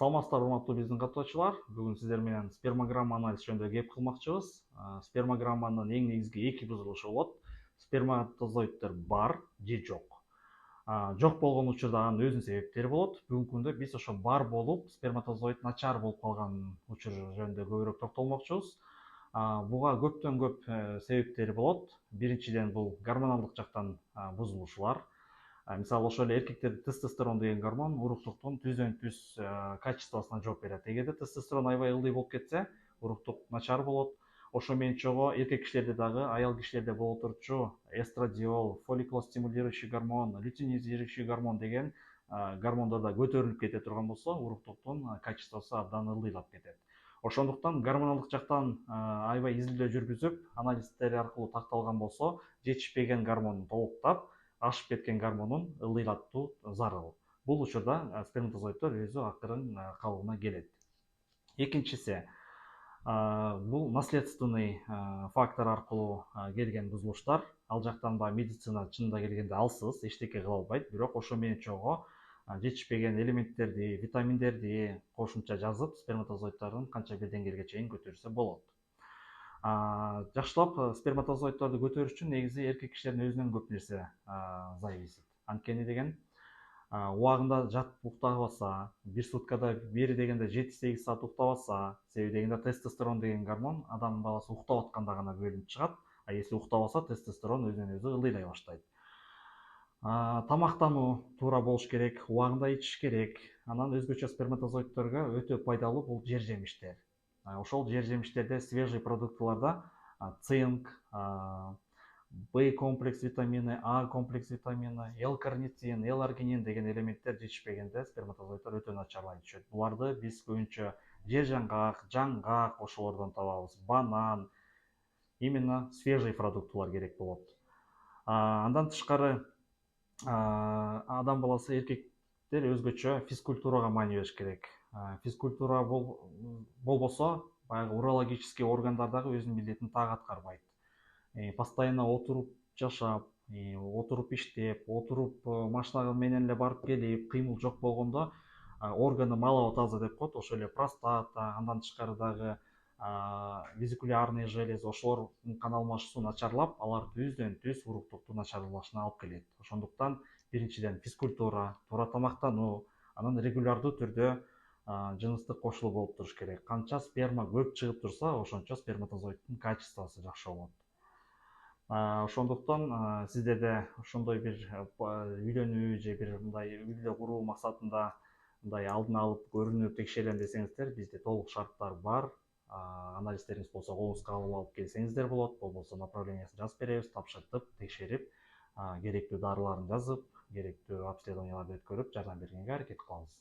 Саламатсыздар, урматтуу биздин катнашчылар. Бүгүн сиздер менен спермограмма анализ жөнүндө кеп кылмакчыбыз. Спермограмманын эң негизги эки бузулушу болот. Сперматозоиддер бар же жок. Жок болгон учурда анын өзүнүн себептери болот. Бүгүнкү күндө биз ошо бар болуп, сперматозоид начар болуп калган учур жөнүндө көбүрөөк токтолмокчубуз. Буга көптөн көп себептери болот. Биринчиден бул гормоналдык жактан бузулушулар. Мисалы ошол эле эркектерде тестостерон деген гормон уруктуктун түздөн түз качествосуна жооп берет. Эгерде тестостерон аябай ылдый болуп кетсе, уруктук начар болот. Ошо менен чогуу эркек кишилерде дагы аял кишилерде боло турчу эстрадиол, фолликулостимулирующий гормон, лютеинизирующий гормон деген гормондор да көтөрүлүп кете турган болсо, уруктуктун качествосу абдан ылдыйлап кетет. Ошондуктан гормоналдык жактан аябай изилдөө жүргүзүп, анализдер аркылуу такталган болсо, жетишпеген гормонун толуктап, ашып кеткен гормонун ылдыйлатуу зарыл. Бул учурда сперматозоиддор өзү акырын калыбына келет. Экинчиси, бул наследственный фактор аркылуу келген бузулуштар. Ал жактан баягы медицина чынында келгенде алсыз, эчтеке кыла албайт. Бирок ошо менен чогуу жетишпеген элементтерди, витаминдерди кошумча жазып, сперматозоиддордун канча бир деңгээлге чейин көтөрүлсө болот. Жакшылап сперматозоиддорду көтөрүш үчүн негизи эркек кишилердин өзүнөн көп нерсе зависит. Анткени деген убагында жатып уктабаса, бир суткада бери дегенде 7-8 саат уктабаса, себеби дегенде тестостерон деген гормон адам баласы уктап атканда гана бөлүнүп чыгат, а если уктабаса, тестостерон өзүнөн өзү ылдыйлай баштайт. Тамактануу туура болуш керек, убагында ичиш керек. Анан өзгөчө сперматозоиддорго өтө пайдалуу бул жер жемиштер. Ошол жер жемиштерде свежий продуктыларда цинк, В комплекс витамины, А комплекс витамины, L-карнитин, L-аргинин деген элементтер жетишпегенде сперматозоиддор өтө начарлай түшөт. Буларды биз көбүнчө жер жаңгак ошолордон табабыз. Банан, именно свежий продуктылар керек болот. Андан тышкары адам баласы эркектер өзгөчө физкультурага маани бериш керек. Физкультура болбосо, баягы урологический органдар дагы өзүнүн милдетин так аткарбайт. Постоянно отуруп жашап, отуруп иштеп, отуруп машина менен эле барып келип, кыймыл жок болгондо органы малоотаза деп коет, ошол эле простата, андан тышкары дагы везикулярный железа, ошолордун кан алмашуусу начарлап, алар түздөн түз уруктуктун начарлашына алып келет. Ошондуктан биринчиден физкультура, туура тамактануу, анан регулярдуу түрдө жыныстык кошулуу болуп туруш керек. Канча сперма көп чыгып турса, ошончо сперматозоиддун качествосу жакшы болот. Ошондуктан сиздерде ошондой бир үйлөнүү же бир мындай үйлө куруу максатында мындай алдын алып көрүнүп текшерем десеңиздер, бизде толук шарттар бар. Анализдериңиз болсо колуңузга алып келсеңиздер болот, болбосо направлениясын жазып беребиз, тапшыртып, текшерип, керектүү дарыларын жазып, керектүү обследованияларды өткөрүп, жардам бергенге аракет кылабыз.